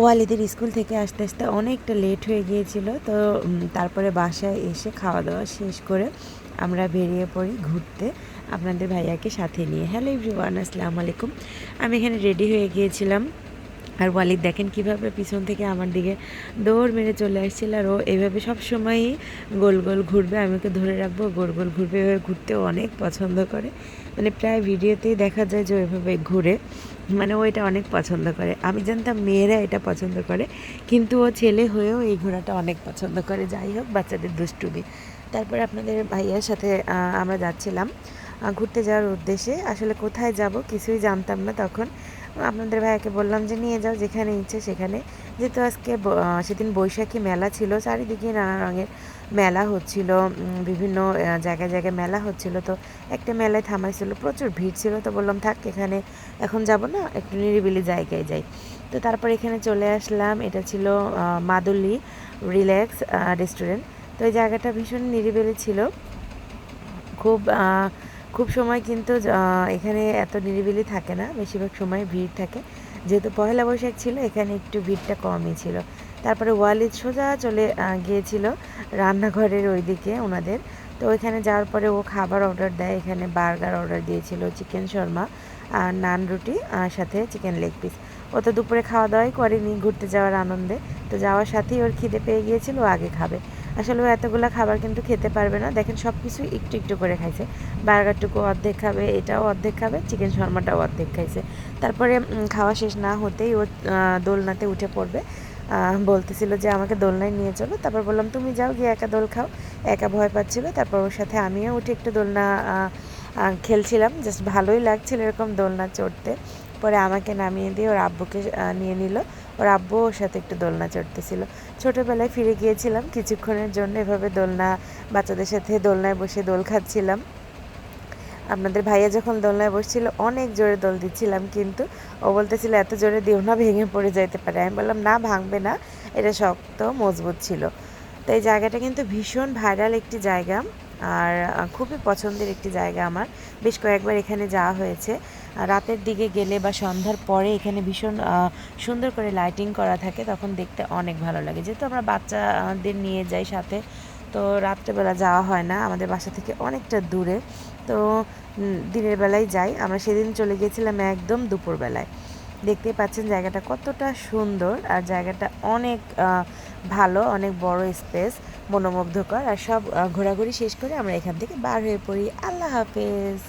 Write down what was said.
ওয়ালিদের school থেকে আসতে আসতে অনেকটা লেট হয়ে গিয়েছিল। তো তারপরে বাসায় এসে খাওয়া দাওয়া শেষ করে আমরা বেরিয়ে পড়ি ঘুরতে আপনাদের ভাইয়াকে সাথে নিয়ে। হ্যালো এভরিওয়ান, আসসালামু আলাইকুম। আমি এখানে রেডি হয়ে গিয়েছিলাম, আর ওয়ালিদ দেখেন কীভাবে পিছন থেকে আমার দিকে দৌড় মেরে চলে আসছিল। আর ও এভাবে সবসময়ই গোল গোল ঘুরবে, আমি ওকে ধরে রাখবো, গোল গোল ঘুরবে। এভাবে ঘুরতেও অনেক পছন্দ করে, মানে প্রায় ভিডিওতেই দেখা যায় যে ওইভাবে ঘুরে, মানে ও এটা অনেক পছন্দ করে। আমি জানতাম মেয়েরা এটা পছন্দ করে, কিন্তু ও ছেলে হয়েও এই ঘোরাটা অনেক পছন্দ করে। যাই হোক, বাচ্চাদের দুষ্টুমি। তারপরে আপনাদের ভাইয়ার সাথে আমরা যাচ্ছিলাম ঘুরতে যাওয়ার উদ্দেশ্যে। আসলে কোথায় যাব কিছুই জানতাম না তখন। আপনাদের ভাইয়াকে বললাম যে নিয়ে যাও যেখানে ইচ্ছে সেখানে। যেহেতু আজকে সেদিন বৈশাখী মেলা ছিল, চারিদিকে নানা রঙের মেলা হচ্ছিল, বিভিন্ন জায়গায় জায়গায় মেলা হচ্ছিল। তো একটা মেলায় থামাইছিল, প্রচুর ভিড় ছিল। তো বললাম থাক, এখানে এখন যাব না, একটু নিরিবিলি জায়গায় যাই। তো তারপর এখানে চলে আসলাম। এটা ছিল মাদুলি রিল্যাক্স রেস্টুরেন্ট। তো এই জায়গাটা ভীষণ নিরিবিলি ছিল। খুব খুব সময় কিন্তু এখানে এত নিরিবিলি থাকে না, বেশিরভাগ সময় ভিড় থাকে। যেহেতু পয়লা বৈশাখ ছিল, এখানে একটু ভিড়টা কমই ছিল। তারপরে ওয়ালিদ সোজা চলে গিয়েছিল রান্নাঘরের ওইদিকে ওনাদের। তো ওইখানে যাওয়ার পরে ও খাবার অর্ডার দেয়। এখানে বার্গার অর্ডার দিয়েছিল, চিকেন শর্মা, আর নান রুটি, আর সাথে চিকেন লেগ পিস। ও তো দুপুরে খাওয়া দাওয়াই করেনি ঘুরতে যাওয়ার আনন্দে। তো যাওয়ার সাথেই ওর খিদে পেয়ে গিয়েছিল, ও আগে খাবে। আসলে ও এতগুলো খাবার কিন্তু খেতে পারবে না, দেখেন সব কিছুই একটু একটু করে খাইছে। বার্গারটুকু অর্ধেক খাবে, এটাও অর্ধেক খাবে, চিকেন শর্মাটাও অর্ধেক খাইছে। তারপরে খাওয়া শেষ না হতেই ও দোলনাতে উঠে পড়বে। বলতেছিল যে আমাকে দোলনায় নিয়ে চলো। তারপর বললাম তুমি যাও, গিয়ে একা দোল খাও। একা ভয় পাচ্ছিল। তারপর ওর সাথে আমিও উঠে একটু দোলনা খেলছিলাম, জাস্ট ভালোই লাগছিল এরকম দোলনা চড়তে। পরে আমাকে নামিয়ে দিয়ে ওর আব্বুকে নিয়ে নিল। ওর আব্বু ওর সাথে একটু দোলনা চড়তেছিল। ছোটোবেলায় ফিরে গিয়েছিলাম কিছুক্ষণের জন্য, এভাবে দোলনা, বাচ্চাদের সাথে দোলনায় বসে দোল খাচ্ছিলাম। আপনাদের ভাইয়া যখন দোলনায় বসছিল অনেক জোরে দোল দিচ্ছিলাম, কিন্তু ও বলতেছিল এত জোরে দিও না, ভেঙে পড়ে যাইতে পারে। আমি বললাম না, ভাঙবে না, এটা শক্ত মজবুত ছিল। তো এই জায়গাটা কিন্তু ভীষণ ভাইরাল একটি জায়গা, আর খুবই পছন্দের একটি জায়গা আমার। বেশ কয়েকবার এখানে যাওয়া হয়েছে। রাতের দিকে গেলে বা সন্ধ্যার পরে এখানে ভীষণ সুন্দর করে লাইটিং করা থাকে, তখন দেখতে অনেক ভালো লাগে। যেহেতু আমরা বাচ্চাদের নিয়ে যাই সাথে, তো রাত্রেবেলা যাওয়া হয় না, আমাদের বাসা থেকে অনেকটা দূরে। তো দিনের বেলায় যাই। আমরা সেদিন চলে গিয়েছিলাম একদম দুপুরবেলায়। দেখতেই পাচ্ছেন জায়গাটা কতটা সুন্দর, আর জায়গাটা অনেক ভালো, অনেক বড় স্পেস, মনোমুগ্ধকর। আর সব ঘোরাঘুরি শেষ করে আমরা এখান থেকে বার হয়ে পড়ি। আল্লাহ হাফেজ।